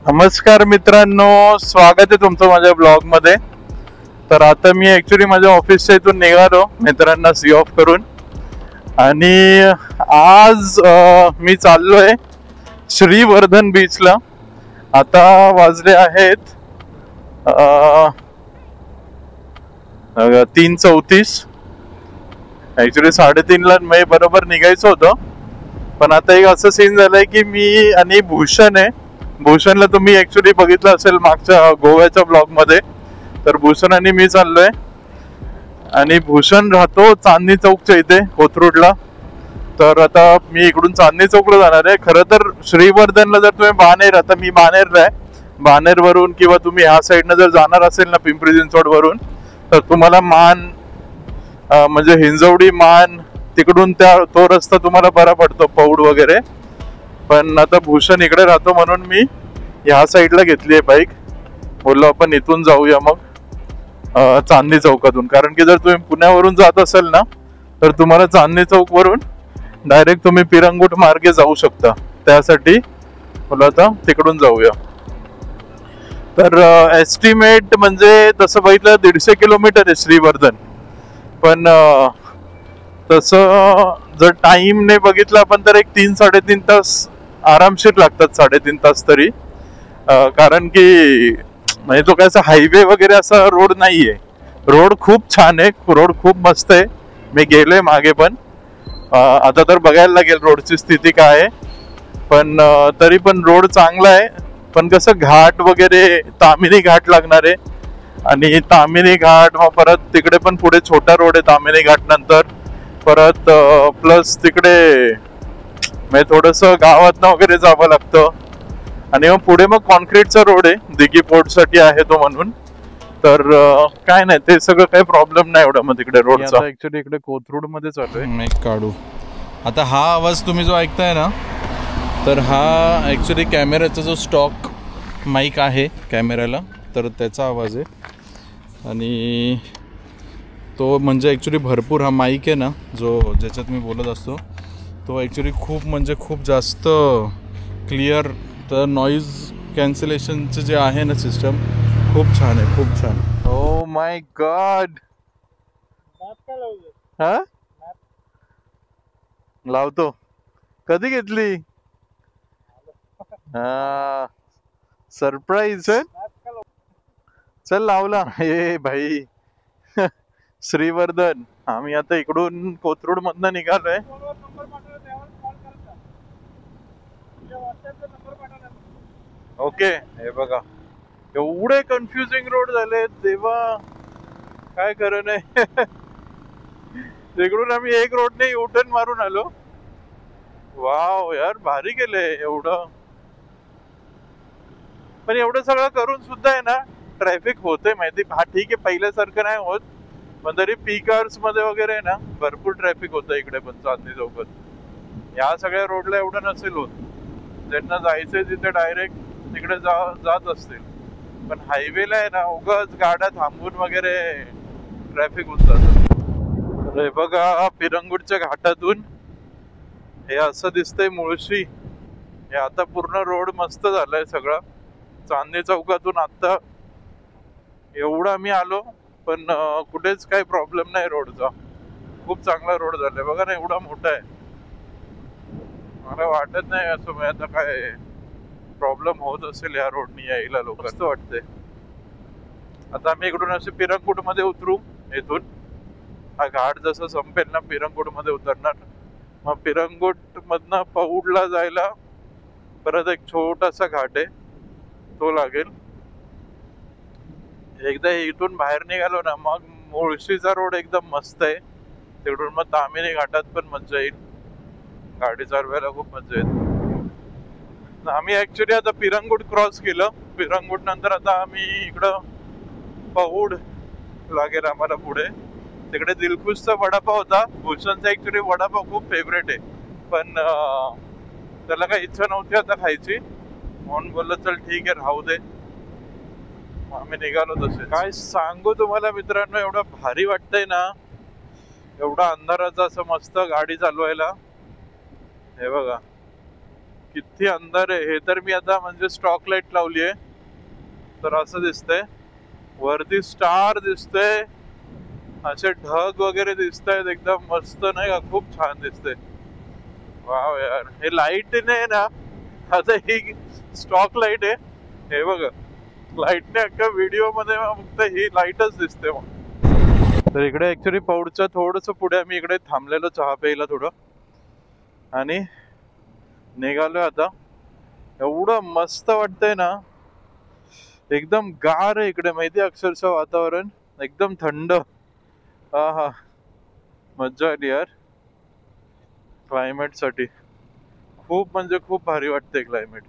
नमस्कार मित्रांनो, स्वागत आहे तुमचं माझ्या ब्लॉग मध्ये। तर आता मी ऍक्च्युली माझ्या ऑफिसच्या इथून निघालो मित्रांना सी ऑफ करून, आणि आज मी चाललोय श्रीवर्धन बीचला। आता वाजले आहेत 3:34। ऍक्च्युली 3:30ला मी बरोबर निघायचं होतं, पण आता एक असं सीन झालंय की मी आणि भूषण आहे। भूषणला तुम्ही ऍक्च्युली बघितलं असेल मागच्या गोव्याच्या ब्लॉग मध्ये। तर भूषण आणि मी चाललोय, आणि भूषण राहतो चांदणी चौकच्या इथे कोथरूडला। तर आता मी इकडून चांदणी चौकला जाणार आहे। खरं तर श्रीवर्धनला जर तुम्ही बाणेर, आता मी बाणेरला आहे, बाणेर वरून किंवा तुम्ही ह्या साईडनं जर जाणार असेल ना पिंपरी चिंचवड वरून, तर तुम्हाला मान म्हणजे हिंजवडी मान तिकडून तो रस्ता तुम्हाला बरा पडतो, पौड वगैरे। पण आता भूषण इकडे राहतो म्हणून मी ह्या साईडला घेतली आहे बाईक। बोललो आपण इथून जाऊया मग चांदणी चौकातून, कारण की जर तुम्ही पुण्यावरून जात असाल ना तर तुम्हाला चांदणी चौक वरून डायरेक्ट तुम्ही पिरंगुट मार्गे जाऊ शकता। त्यासाठी बोललो आता तिकडून जाऊया। तर एस्टिमेट म्हणजे तसं बघितलं 150 किलोमीटर आहे श्रीवर्धन, पण तसं जर टाइमने बघितलं आपण तर एक 3-3.5 तास आरामशीर लागतात, 3.5 तास तरी। कारण की म्हणजे तो काय हायवे वगैरे असा रोड नाहीये। रोड खूप छान आहे, रोड खूप मस्त आहे। मी गेलोय मागे पण, आता तर बघायला लागेल रोडची स्थिती काय आहे, पण तरी पण रोड चांगला आहे। पण कसं घाट वगैरे तामिनी घाट लागणार आहे, आणि तामिनी घाट मग परत तिकडे पण पुढे छोटा रोड आहे तामिनी घाट नंतर परत, प्लस तिकडे म्हणजे थोडस गावातनं वगैरे जावं लागतं, आणि मग पुढे मग कॉन्क्रीटचा रोड आहे, दिघी पोर्ट साठी आहे तो म्हणून। तर काय नाही, ते सगळं काही प्रॉब्लेम नाही एवढा मग तिकडे रोडचा। ऍक्च्युली इकडे कोथरूड मध्ये चालू आहे। एक काढू आता हा आवाज तुम्ही जो ऐकताय ना, तर हा ऍक्च्युली कॅमेऱ्याचा जो स्टॉक माईक आहे कॅमेऱ्याला, तर त्याचा आवाज आहे। आणि तो म्हणजे ॲक्च्युली भरपूर हा माईक आहे ना जो ज्याच्यात मी बोलत असतो, तो ॲक्च्युली खूप म्हणजे खूप जास्त क्लिअर, तर नॉईज कॅन्सलेशनचं जे आहे ना सिस्टम खूप छान आहे, खूप छान। ओ माय गॉड, हा लावतो। कधी घेतली? हा सरप्राईज आहे। चल लावला। हे भाई श्रीवर्धन, आम्ही आता इकडून कोथरूड मधनं निघालोय। ओके, हे बघा एवढे कन्फ्युजिंग रोड झाले देवा, काय खरं नाही। तिकडून आम्ही एक रोडने युटर्न मारून आलो। वाव यार, भारी केले एवढं, पण एवढं सगळं करून सुद्धा आहे ना ट्रॅफिक होते माहिती। हा ठीक आहे, पहिल्यासारखं नाही होत, पण तरी पीक आवर्स मध्ये वगैरे ना भरपूर ट्रॅफिक होतं इकडे पण चांदणी चौकात। या सगळ्या रोडला एवढं नसेल होत, ज्यांना जायचंय तिथे डायरेक्ट तिकडे जात असतील, पण हायवेला आहे ना उगाच गाड्या थांबून वगैरे ट्रॅफिक होत जातं। हे बघा पिरंगुटच्या घाटातून हे असं दिसतंय मुळशी। हे आता पूर्ण रोड मस्त झालाय सगळा। चांदणी चौकातून आता एवढा मी आलो, पण कुठेच काही प्रॉब्लेम नाही रोडचा। खूप चांगला रोड झालाय बघा ना, एवढा मोठा आहे। मला वाटत नाही असं आता काय प्रॉब्लेम होत असेल या रोडनी यायला लोकांना वाटतंय। आता आम्ही इकडून असे पिरंगुट मध्ये उतरू, इथून हा घाट जसं संपेल ना पिरंगुट मध्ये उतरणार, मग पिरंगुट मधनं पौडला जायला परत एक छोटासा घाट आहे, तो लागेल। एकदा इथून बाहेर निघालो ना मग मुळशीचा रोड एकदम मस्त आहे। तिकडून मग तामिनी घाटात पण मजा येईल, गाडी चालवायला खूप मजा येईल। आम्ही ऍक्च्युली आता पिरंगुट क्रॉस केलं, पिरंगुट नंतर आता आम्ही इकडं पौड लागेल आम्हाला पुढे। तिकडे दिलखुशचा वडापाव होता, भूषणचा ऍक्च्युली वडापाव खूप फेवरेट आहे, पण त्याला काही इच्छा नव्हती आता खायची, म्हणून बोललं चल ठीक आहे राहू दे, आम्ही निघालो तसे। काय सांगू तुम्हाला मित्रांनो, एवढं भारी वाटतंय ना एवढा अंधाराचा असं मस्त गाडी चालवायला। हे बघा किती अंधार आहे. हे तर मी आता म्हणजे स्टॉक लाईट लावली आहे तर असं दिसतंय. वरती स्टार दिसतंय, असे ढग वगैरे दिसत आहेत, एकदम मस्त नाही का, खूप छान दिसतंय. वाव यार, हे लाईटने ना, आता ही स्टॉक लाईट आहे, हे बघा लाईटने अख्खा व्हिडिओ मध्ये फक्त ही लाईटच दिसते. मग तर इकडे ऍक्च्युली पौडच्या थोडस पुढे आम्ही इकडे थांबलेलो चहा प्यायला थोडं, आणि निघालोय आता. एवढं मस्त वाटतंय ना, एकदम गार आहे इकडे माहिती, अक्षरशः वातावरण एकदम थंड. हा हा, मज्जा आली यार क्लायमेट साठी. खूप म्हणजे खूप भारी वाटतंय क्लायमेट.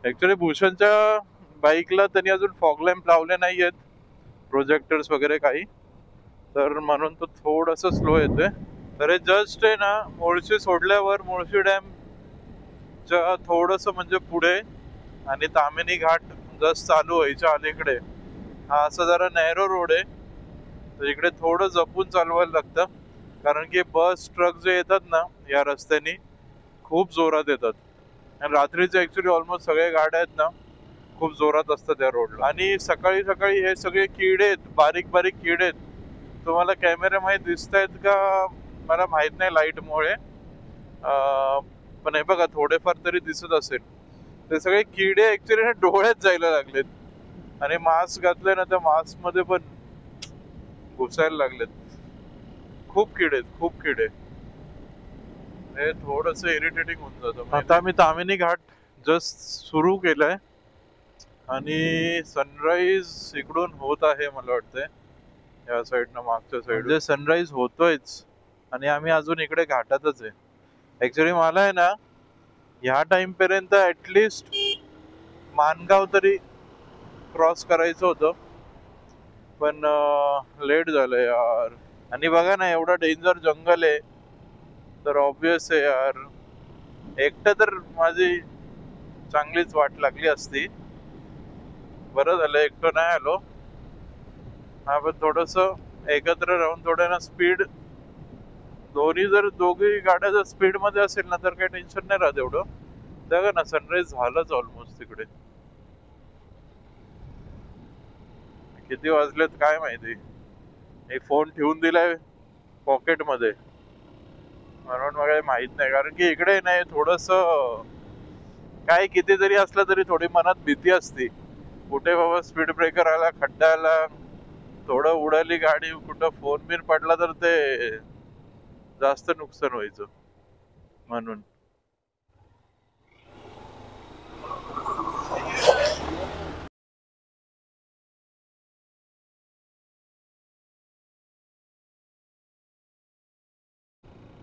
ऍक्च्युली भूषणच्या बाईकला त्यांनी अजून फॉग लॅम्प लावले नाहीयेत, प्रोजेक्टर्स वगैरे काही, तर म्हणून तो थोडस स्लो येतोय. तर हे जस्ट आहे ना, मुळशी सोडल्यावर मुळशी डॅम च्या थोडस म्हणजे पुढे, आणि तामिनी घाट जस्ट चालू व्हायच्या अलीकडे हा असा जरा नॅरो रोड आहे. तर इकडे थोडं जपून चालवायला लागतं, कारण की बस ट्रक जे येतात ना या रस्त्याने खूप जोरात येतात, आणि रात्रीचे ऍक्च्युली ऑलमोस्ट सगळ्या गाड्या आहेत ना खूप जोरात असतात या रोडला. आणि सकाळी सकाळी हे सगळे किडे आहेत, बारीक बारीक किडे आहेत. तुम्हाला कॅमेऱ्यामध्ये दिसत आहेत का मला माहित नाही लाईटमुळे, पण हे बघा थोडेफार तरी दिसत असेल. ते सगळे किडे ऍक्च्युली ना डोळ्यात जायला लागलेत, आणि मास्क घातले ना त्या मास्क मध्ये पण घुसायला लागलेत. खूप किडे, खूप किडे. हे थोडस इरिटेटिंग होऊन जातं. आता आम्ही तामिनी घाट जस्ट सुरू केलाय, आणि सनराइज इकडून होत आहे मला वाटतंय या साईडनं, मागच्या साईड. म्हणजे सनराइज होतोयच, आणि आम्ही अजून इकडे घाटातच आहे. ऍक्च्युली मला आहे ना ह्या टाइम पर्यंत ऍटलिस्ट मानगाव तरी क्रॉस करायचं होतं, पण लेट झालं यार. आणि बघा ना, एवढा डेंजर जंगल आहे, तर ऑब्विस आहे यार, एकटं तर माझी चांगलीच वाट लागली असती. बरं झालं एकटं नाही आलो. हा, पण थोडस एकत्र राहून थोडं ना स्पीड, दोघी गाड्या जर स्पीड मध्ये असेल ना तर काही टेन्शन नाही राहत एवढं. बघा ना, सनराइज झालंच ऑलमोस्ट तिकडे. किती वाजलेत काय माहिती. एक फोन ठेवून दिलाय पॉकेट मध्ये, म्हणून मला माहित नाही. कारण की इकडे नाही थोडस काय किती जरी असलं तरी थोडी मनात भीती असते. कुठे बाबा स्पीड ब्रेकर आला, खड्डा आला, थोडं उडाली गाडी, कुठं फोन बिन पडला तर ते जास्त नुकसान व्हायचं. म्हणून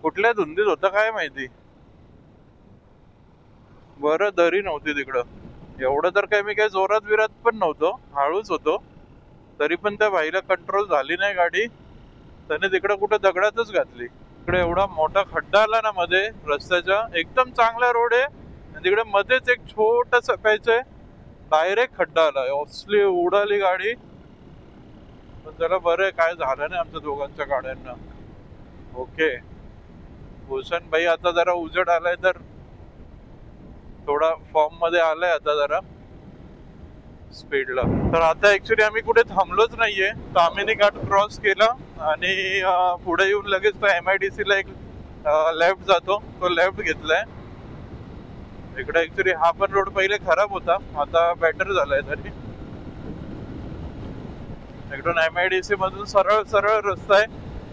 कुठल्या धुंदीत होतं काय माहिती. बरं दरी नव्हती तिकडं. एवढं तर काय मी काय जोरात विरात पण नव्हतो, हळूच होतो. तरी पण त्या बाईला कंट्रोल झाली नाही गाडी, त्याने तिकडं कुठं दगडातच घातली. इकडे एवढा मोठा खड्डा आला ना मध्ये रस्त्याच्या, एकदम चांगला रोड आहे, आणि तिकडे मध्येच एक छोटस पॅच आहे, डायरेक्ट खड्डा आला. असली उडाली गाडी. पण त्याला बरं आहे, काय झालं नाही आमच्या दोघांच्या गाड्यांना. ओके. भूषण भाई आता जरा उजेड आलाय तर थोडा फॉर्म मध्ये आलाय आता जरा स्पीडला. तर आता ऍक्च्युली आम्ही कुठे थांबलोच नाहीये, तामिनी घाट क्रॉस केला आणि पुढे येऊन लगेच तो MIDC ला एक लेफ्ट जातो, तो लेफ्ट घेतलाय. इकडे ऍक्च्युली हा पण रोड पहिले खराब होता, आता बेटर झालाय. तरी इकडून MIDC मधून सरळ सरळ रस्ता आहे,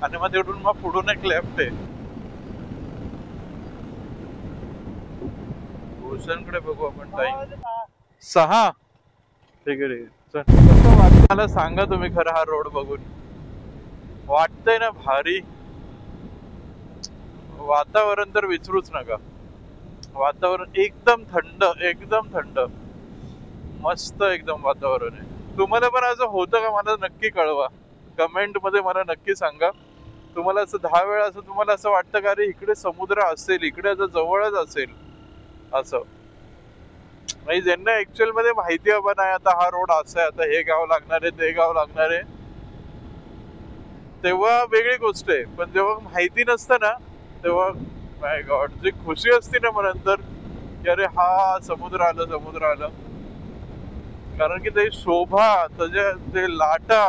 आणि मग तिकडून मग पुढून एक लेफ्ट आहे. भूषणकडे बघू आपण. टाइम 6. ठीक आहे. मला सांगा तुम्ही खरं, हा रोड बघून वाटतंय ना भारी. वातावरण तर विचारूच नका. वातावरण एकदम थंड, एकदम थंड, मस्त एकदम वातावरण आहे. तुम्हाला पण असं होतं का मला नक्की कळवा, कमेंट मध्ये मला नक्की सांगा. तुम्हाला असं 10 वेळा असं तुम्हाला असं वाटतं का अरे इकडे समुद्र असेल, इकडे असं जवळच असेल असं. म्हणजे ज्यांना ऍक्च्युअल मध्ये माहिती हवा नाही, आता हा रोड असा आहे, आता हे गाव लागणार आहे, ते गाव लागणार आहे, तेव्हा वेगळी गोष्ट आहे. पण जेव्हा माहिती नसतं ना, तेव्हा माय गॉड जी खुशी असते ना मग नंतर, की अरे हा समुद्र आलं समुद्र आलं. कारण की ते शोभा त्याच्या ते लाटा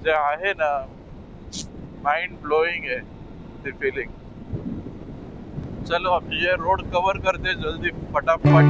जे आहे ना, माइंड ब्लोइंग आहे ती फिलिंग. चलो अब ये रोड कवर करते जल्दी फटाफट.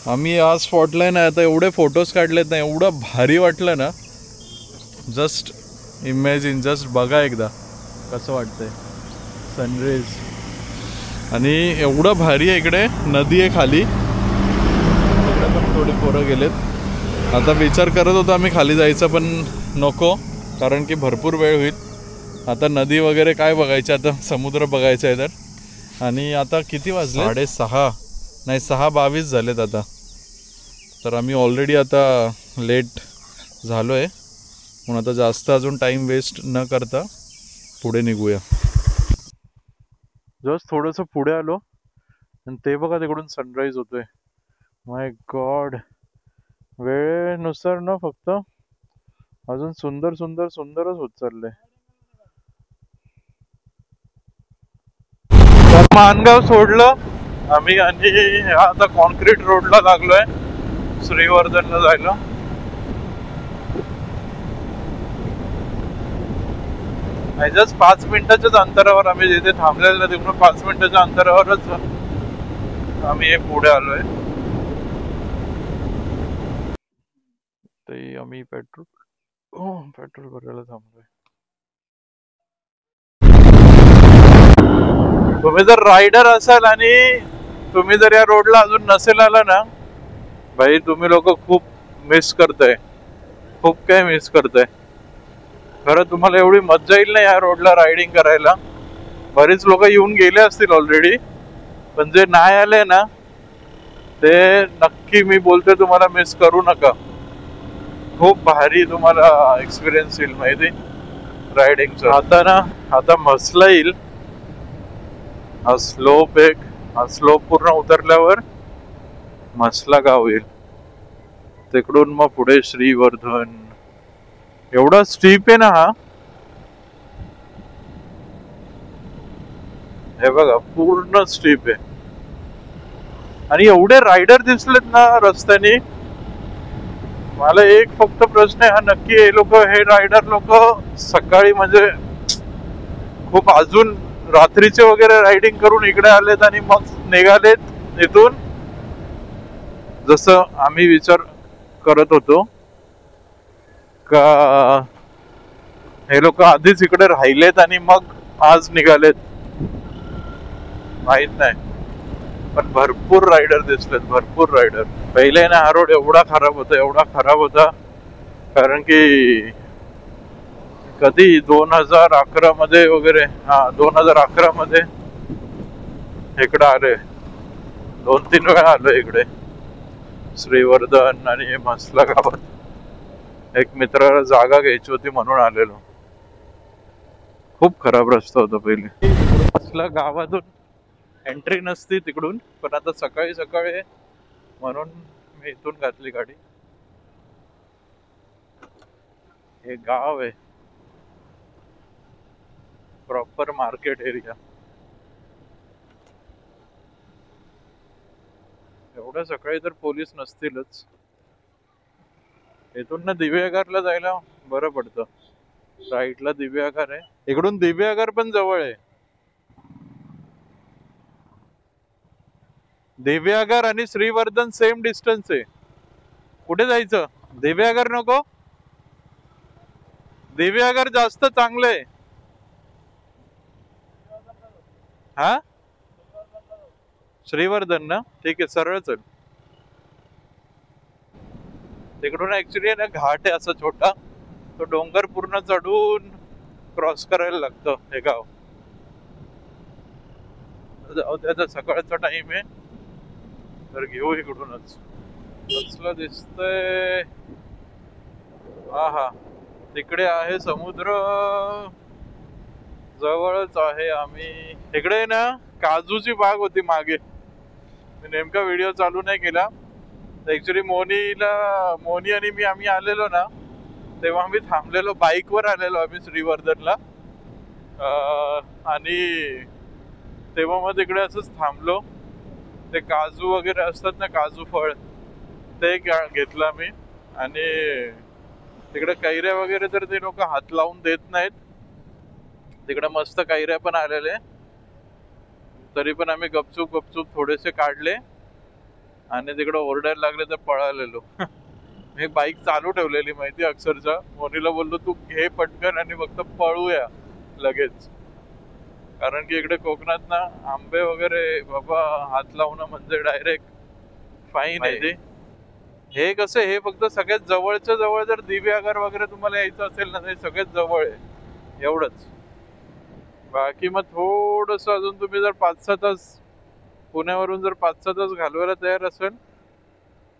आम्ही या स्पॉटला आहे ना आता एवढे फोटोज काढलेत ना, एवढं भारी वाटलं ना. जस्ट इमॅजिन, जस्ट बघा एकदा कसं वाटतंय सनराईज. आणि एवढं भारी आहे. इकडे नदी आहे खाली, इकडे पण थोडी पोरं गेलेत. आता विचार करत होतो आम्ही खाली जायचं, पण नको, कारण की भरपूर वेळ होईल. आता नदी वगैरे काय बघायचं, आता समुद्र बघायचं आहे तर. आणि आता किती वाजले, 6:30 नाही 6:22 झालेत आता. तर आम्ही ऑलरेडी आता लेट झालो आहे, म्हणून आता जास्त अजून टाईम वेस्ट न करता पुढे निघूया. जस्ट थोडंसं पुढे आलो आणि ते बघा तिकडून सनराईज होतोय. माय गॉड, वेळेनुसार ना फक्त अजून सुंदर सुंदर सुंदरच होत चाललंय. मानगाव सोडलं आम्ही आणि आता कॉन्क्रीट रोडला लागलोय श्रीवर्धनला जायला. जस्ट 5 मिनिटाच्याच अंतरावर, आम्ही जिथे थांबलेलं ना तिकडून 5 मिनिटाच्या अंतरावरच आम्ही हे पुढे आलोय. ते आम्ही पेट्रोल भरायला थांबलोय. तुम्ही जर रायडर असाल आणि तुम्ही जर या रोडला अजून नसेल आला ना भाई, तुम्ही लोक खूप मिस करताय, खूप काही मिस करताय. खरं तुम्हाला एवढी मज्जा येईल ना या रोडला रायडिंग करायला. बरीच लोक येऊन गेले असतील ऑलरेडी, पण जे नाही आले ना ते नक्की मी बोलतोय तुम्हाला मिस करू नका. खूप भारी तुम्हाला एक्सपिरियन्स येईल माहिती रायडिंगचा. आता ना आता मसला येईल, हा स्लोप पूर्ण उतरल्यावर मसला गाव येईल. तिकडून मग पुढे श्रीवर्धन. एवढा स्टीप आहे ना हा, हे बघा पूर्ण स्टीप आहे. आणि एवढे रायडर दिसलेत ना रस्त्याने. मला एक फक्त प्रश्न आहे, हा नक्की हे लोक, हे रायडर लोक सकाळी म्हणजे खूप अजून रात्रीचे वगैरे रायडिंग करून इकडे आलेत आणि मग निघालेत इथून, जसं आम्ही विचार करत होतो का हे लोक आधीच इकडे राहिलेत आणि मग आज निघालेत, माहित नाही. पण भरपूर रायडर दिसलेत, भरपूर रायडर. पहिले ना हा रोड एवढा खराब होता कारण की कधी 2011 मध्ये वगैरे, 2011 मध्ये इकडे आले, 2-3 वेळा आलो इकडे श्रीवर्धन आणि मसला गावात. एक मित्राला जागा घ्यायची होती म्हणून आलेलो. खूप खराब रस्ता होता पहिले. मसला गावातून एंट्री नसती तिकडून, पण आता सकाळी म्हणून मी इथून घातली गाडी. हे गाव आहे, प्रॉपर मार्केट एरिया. एवढ्या सकाळी तर पोलीस नसतीलच. इथून ना दिव्यागारला जायला बरं पडतं. राईटला दिव्यागार आहे, इकडून दिव्यागार पण जवळ आहे. दिव्यागार आणि श्रीवर्धन सेम डिस्टन्स आहे. कुठे जायचं? दिव्यागार नको, दिव्यागार जास्त चांगलं आहे. हा श्रीवर्धन ना, ठीक आहे, सरळ चल. तिकडून ऍक्च्युली ना घाट आहे असा छोटा, तो डोंगर पूर्ण चढून क्रॉस करायला लागतं हे गाव. त्याचा सकाळचा टाइम आहे, तर घेऊ इकडूनच. कसलं दिसतंय, हा हा, तिकडे आहे समुद्र, जवळच आहे. आम्ही इकडे ना काजूची बाग होती मागे, मी नेमका व्हिडिओ चालू नाही केला. ऍक्च्युली मोनी आणि मी आम्ही आलेलो ना, तेव्हा आम्ही थांबलेलो, बाईकवर आलेलो आम्ही श्रीवर्धनला, आणि तेव्हा मग तिकडे असंच थांबलो. ते काजू वगैरे असतात ना, काजू फळ, ते घेतला मी. आणि तिकडे कैऱ्या वगैरे तर ते लोक हात लावून देत नाहीत. तिकडे मस्त कैऱ्या पण आलेले, तरी पण आम्ही गपचूप गपचूप थोडेसे काढले आणि तिकडे ओरडायला लागले तर पळालेलो. मी बाईक चालू ठेवलेली माहिती, अक्षरशः मोनीला बोललो तू घे पटकन आणि फक्त पळूया लगेच. कारण की इकडे कोकणात ना आंबे वगैरे बाबा हात लावणं म्हणजे डायरेक्ट फाईन आहे. हे कसं, हे फक्त सगळ्यात जवळच्या जवळ, जर दिव्यागार वगैरे तुम्हाला यायचं असेल ना, हे सगळ्यात जवळ आहे एवढंच. बाकी मग थोडस अजून तुम्ही जर 5-6 तास पुण्यावरून जर 5-6 तास घालवायला तयार असेल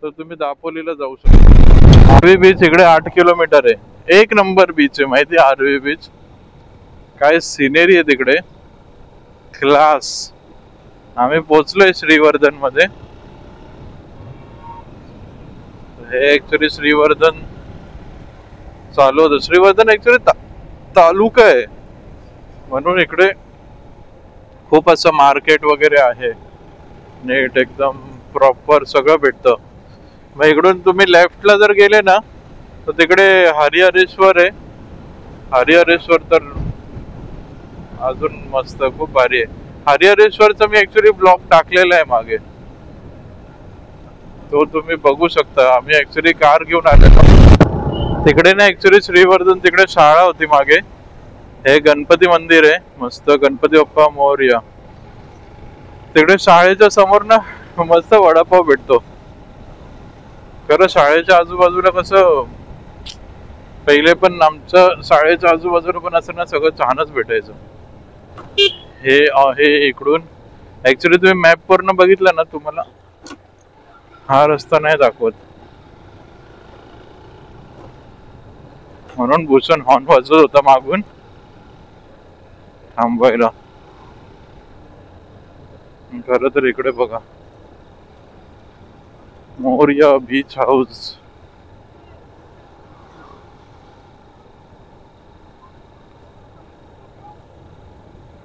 तर तुम्ही दापोलीला जाऊ शकता. आरवी बीच इकडे 8 किलोमीटर आहे. एक नंबर बीच आहे माहिती, आरवी बीच. काय सिनेरी आहे तिकडे, क्लास. आम्ही पोहोचलोय श्रीवर्धन मध्ये. हे ऍक्च्युली श्रीवर्धन चालू होतं. श्रीवर्धन ऍक्च्युली तालुका आहे, म्हणून इकडे खूप असं मार्केट वगैरे आहे, नीट एकदम प्रॉपर सगळं भेटतं. मग इकडून तुम्ही लेफ्टला जर गेले ना तर तिकडे हरिहरेश्वर आहे. हरिहरेश्वर तर अजून मस्त, खूप भारी आहे. हरिहरेश्वरचा मी ऍक्च्युली ब्लॉग टाकलेला आहे मागे, तो तुम्ही बघू शकता. आम्ही ऍक्च्युली कार घेऊन आलेलो तिकडे ना. ऍक्च्युली श्रीवर्धन तिकडे शाळा होती मागे. हे गणपती मंदिर आहे मस्त, गणपती बाप्पा मोरया. तिकडे शाळेच्या समोर ना मस्त वडापाव भेटतो. खरं शाळेच्या आजूबाजूला कसं, पहिले पण आमच्या शाळेच्या आजूबाजूला पण असं ना सगळं छानच भेटायचं. हे आहे इकडून. ऍक्च्युली तुम्ही मॅप वरनं बघितलं ना, तुम्हाला हा रस्ता नाही दाखवत, म्हणून भूषण हॉर्न वाजवत होता मागून थांबवायला. खरं तर इकडे बघा, Morya beach house.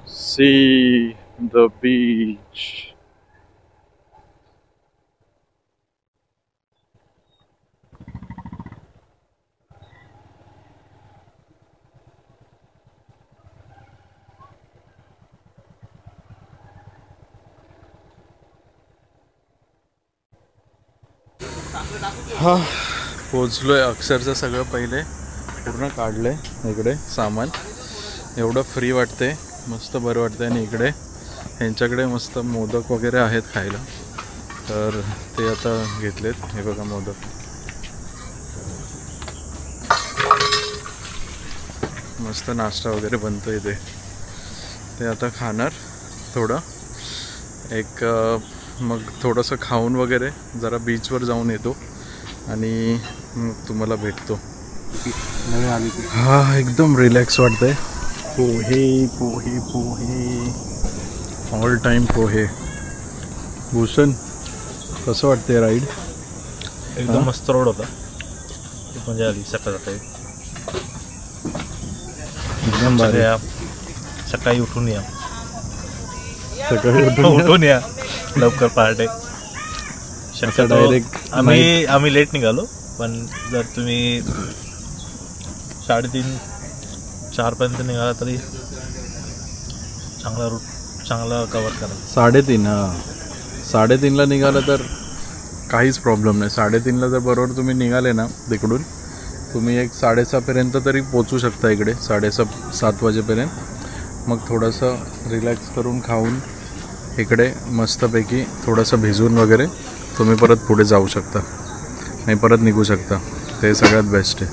See the beach. हा पोचलोय अक्षरशः. सगळं पहिले पूर्ण काढलंय इकडे सामान. एवढं फ्री वाटते, मस्त बरं वाटतंय. आणि इकडे ह्यांच्याकडे मस्त मोदक वगैरे आहेत खायला, तर ते आता घेतलेत. हे बघा मोदक, मस्त नाश्ता वगैरे बनतो इथे. ते आता खाणार थोडं, एक मग थोडंसं खाऊन वगैरे जरा बीचवर जाऊन येतो आणि मग तुम्हाला भेटतो. हा एकदम रिलॅक्स वाटतंय. पोहे पोहे पोहे, ऑल टाइम पोहे. भूषण कसं वाटतंय राईड? एकदम मस्त रोड होता, खूप मजा आली सकाळ सकाळी. एकदम भारी. या सकाळी उठून या. सकाळी उठून या लवकर पहाटे. डायरेक्ट आम्ही लेट निघालो, पण जर तुम्ही 3:30-4 पर्यंत निघाला तरी चांगला रूट चांगला कव्हर करा. 3:30. हां 3:30ला निघालं तर काहीच प्रॉब्लेम नाही. 3:30ला जर बरोबर तुम्ही निघाले ना तिकडून, तुम्ही एक 6:30पर्यंत तरी पोचू शकता इकडे. 6:30-7 वाजेपर्यंत. मग थोडंसं रिलॅक्स करून खाऊन इकडे मस्तपैकी थोडंसं भिजून वगैरे तुम्ही परत पुढे जाऊ शकता आणि परत निघू शकता. ते सगळ्यात बेस्ट आहे.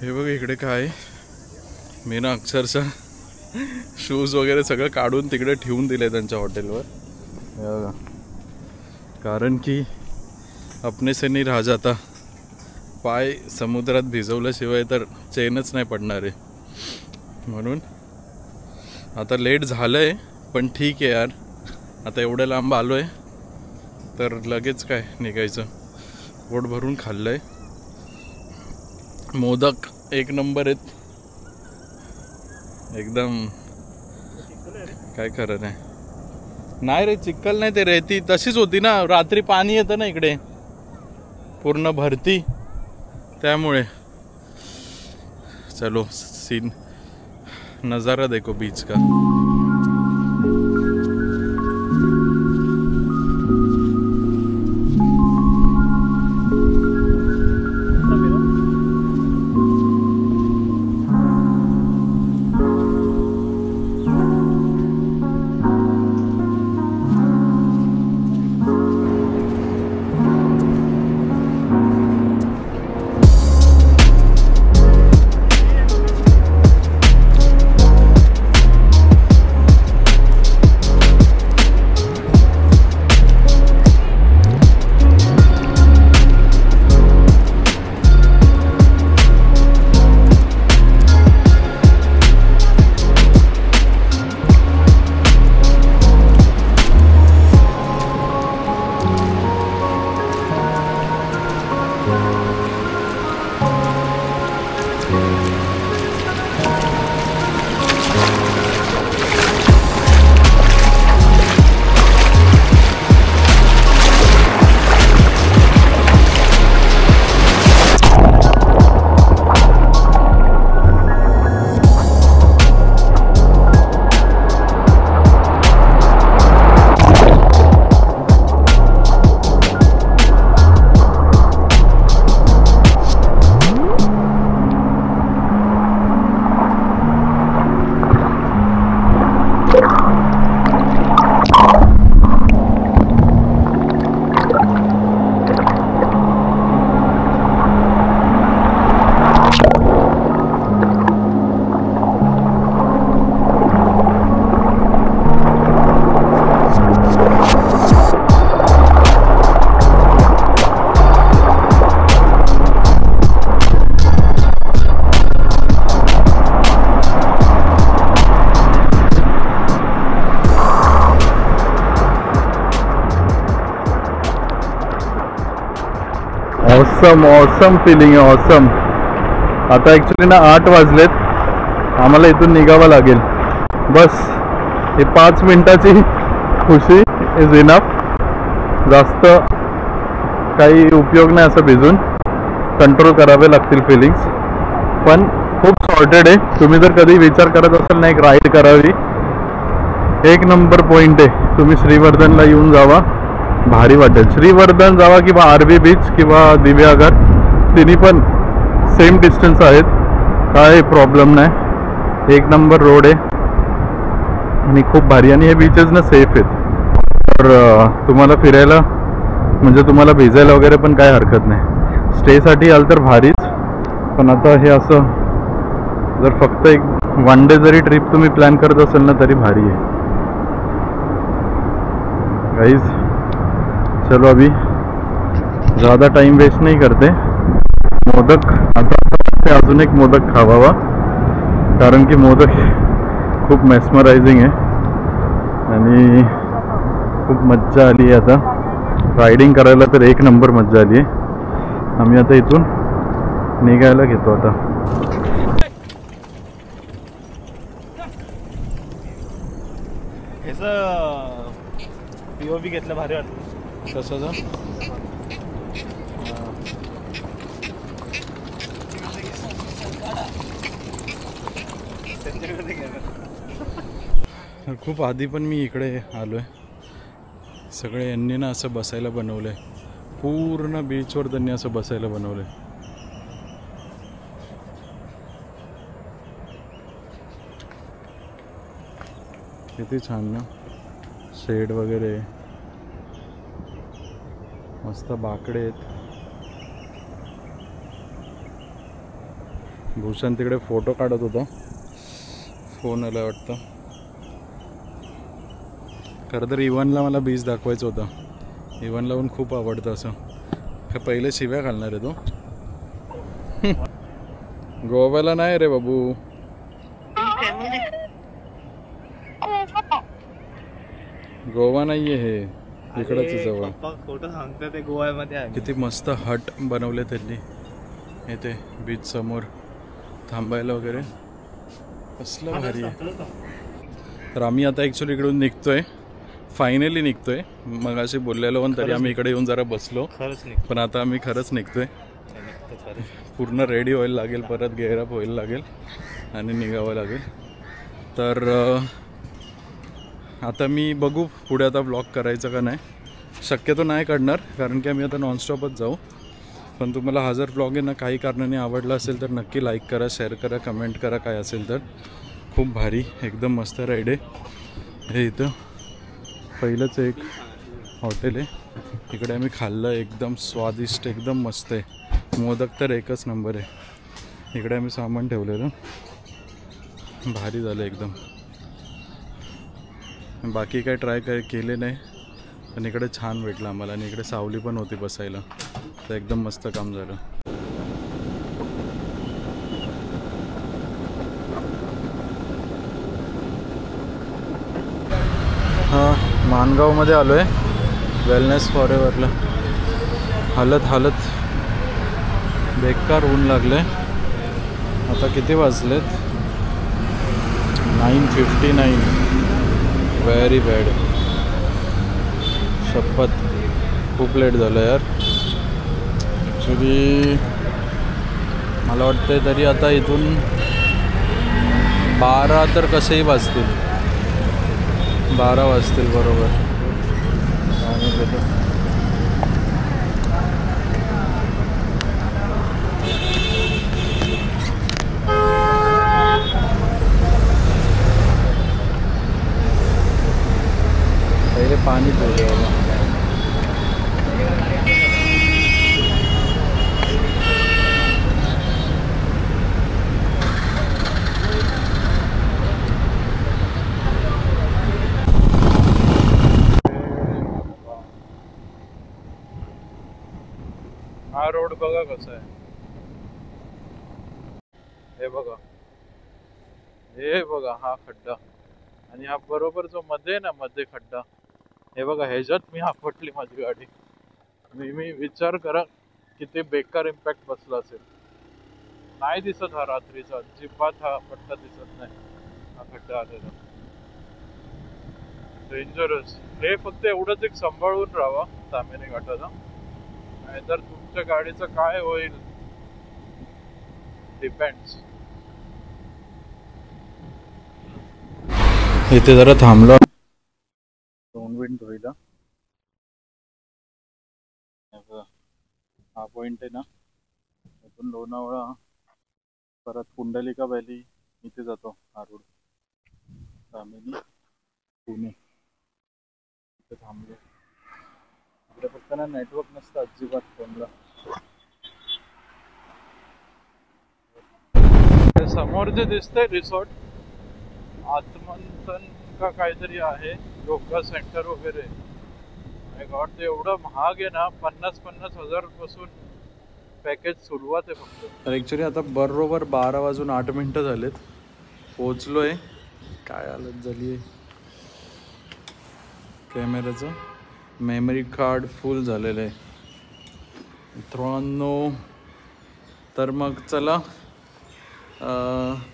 हे बघा इकडे काय, मी ना अक्षरशः शूज वगैरे सगळं काढून तिकडे ठेवून दिले त्यांच्या हॉटेलवर. हे बघा, कारण की अपने से नहीं रहा जाता. पाय समुद्रात भिजवल्याशिवाय तर चेनच नाही पडणार आहे. म्हणून आता लेट झालं आहे, पण ठीक आहे यार. आता एवढं लांब आलो आहे तर लगेच काय निघायचं. पोट भरून खाल्लं आहे. मोदक एक नंबर आहेत एकदम. काय खरं नाही. नाही रे, चिक्कल नाही, ते रेती तशीच होती ना. रात्री पाणी येतं ना इकडे पूर्ण भरती, त्यामुळे. चलो सीन नज़ारा देखो बीच का. ऑसम फिलिंग आहे. ऑसम. आता ॲक्च्युली ना 8 वाजलेत. आम्हाला इथून निघावं लागेल. बस हे 5 मिनिटाची खुशी इज इनफ. जास्त काही उपयोग नाही असं भिजून. कंट्रोल करावे लागतील फिलिंग्स. पण खूप सॉर्टेड आहे. तुम्ही जर कधी विचार करत असाल ना एक राईड करावी, एक नंबर पॉईंट आहे. तुम्ही श्रीवर्धनला येऊन जावा, भारी वाटेल. श्रीवर्धन जावा किंवा आरबी बीच किंवा दिव्यागर, तिन्ही पण सेम डिस्टन्स आहेत. काय प्रॉब्लेम नाही. एक नंबर रोड आहे आणि खूप भारी. आणि हे बीचेस ना सेफ आहेत. तर तुम्हाला फिरायला म्हणजे तुम्हाला भिजायला वगैरे पण काय हरकत नाही. स्टेसाठी आल तर भारीच. पण आता हे असं जर फक्त एक 1 डे जरी ट्रिप तुम्ही प्लॅन करत असाल ना तरी भारी आहे. गाइस चलो अभी ज़्यादा टाइम वेस्ट नहीं करते. मोदक आता अजून एक मोदक खावावा, कारण की मोदक खूप मेस्मरायझिंग आहे आणि खूप मज्जा आली आहे. आता रायडिंग करायला तर एक नंबर मज्जा आली आहे. आम्ही आता इथून निघायला घेतो. आता पीओव्ही घेतलं भारी वाटलं. कशाचा? खूप आधी पण मी इकडे आलो आहे. सगळे यांनी ना असं बसायला बनवलं आहे. पूर्ण बीचवर त्यांनी असं बसायला बनवलं आहे. किती छान ना, शेड वगैरे मस्त, बाकडे आहेत. भूषण तिकडे फोटो काढत होता, फोन आला वाटतं. खरं तर इव्हनला मला बीच दाखवायचं होता. इव्हनला पण खूप आवडतं असं. का पहिले शिव्या घालणार आहे तो. गोव्याला नाही रे बाबू. गोवा नाहीये हे, इकडंच आहे जवळ. फोटो सांगतो ते गोव्यामध्ये आहे. किती मस्त हट बनवले त्यांनी इथे बीच समोर थांबायला वगैरे. कसलं भारी आहे. तर आम्ही आता ॲक्च्युली इकडून निघतोय, फायनली निघतोय. मग अशी बोललेलो पण तरी आम्ही इकडे येऊन जरा बसलो. खरंच नाही. पण आता आम्ही खरंच निघतोय. पूर्ण रेडी व्हायला लागेल, परत गेअरअप व्हायला लागेल आणि निघावं लागेल. तर आता मी बघू पुढे आता ब्लॉग करायचं का नाही. शक्यतो नाही काढणार, कारण की आम्ही आता नॉनस्टॉपच जाऊ. पण तुम्हाला हा जर ब्लॉग आहे ना काही कारणाने आवडला असेल तर नक्की लाईक करा, शेअर करा, कमेंट करा. काय असेल तर खूप भारी, एकदम मस्त राईड आहे. हे इथं पहिलंच एक हॉटेल आहे, इकडे आम्ही खाल्लं, एकदम स्वादिष्ट, एकदम मस्त आहे. मोदक तर एकच नंबर आहे. इकडे आम्ही सामान ठेवलेलं, भारी झालं एकदम. बाकी काय ट्राय केले नाही, पण इकडे छान भेटलं आम्हाला. आणि इकडे सावली पण होती बसायला, तर एकदम मस्त काम झालं. हां, माणगावमध्ये आलो आहे वेलनेस फॉरेवरला. हालत बेकार ऊन लागलं आहे. आता किती वाजलेत? 9:59. Very bad. शपथ खूप लेट झालं यार. ॲक्च्युली मला वाटतं तरी आता इथून 12 तर कसेही वाजतील, 12 वाजतील बरोबर. पहिले पाणी पिऊया. हा रोड बघा कसा आहे. हे बघा हा खड्डा, आणि हा बरोबर जो मध्ये ना मध्ये खड्डा, हे बघा, ह्याच्यात मी आपटली माझी गाडी. मी विचार करा किती बेकार इम्पॅक्ट बसला असेल. नाही दिसत हा रात्रीचा, अजिबात हा पट्टा दिसत नाही. हा खड्डा आलेला डेंजरस. हे फक्त एवढंच एक सांभाळून राहावा तामिनी घाटाचा, नाहीतर तुमच्या गाडीचं काय होईल डिपेंड्स. इथे जरा थांबलो विंड धुईला. हा पॉइंट आहे ना, इथून लोणावळा परत पुंडलिका व्हॅली इथे जातो हा रोड. तामिनी पुणे इथे थांबलो. इकडे फक्त ना नेटवर्क नसतं अजिबात फोनला. समोर जे दिसतंय रिसॉर्ट, आत्मंथन का काहीतरी आहे, योगा सेंटर वगैरे. गॉड, ते एवढं महाग आहे ना, 50-50 हजार पासून पॅकेज सुरुवात आहे फक्त. तर ॲक्च्युली आता बरोबर 12:08 झालेत. पोचलोय. काय हालत झाली आहे. कॅमेराचं मेमरी कार्ड फुल झालेलं आहे मित्रांनो. तर मग चला,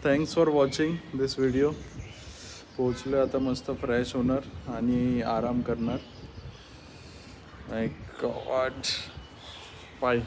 thanks for watching this video. पोचलो आता, मस्त फ्रेश होणार आणि आराम करणार. माय गॉड पाय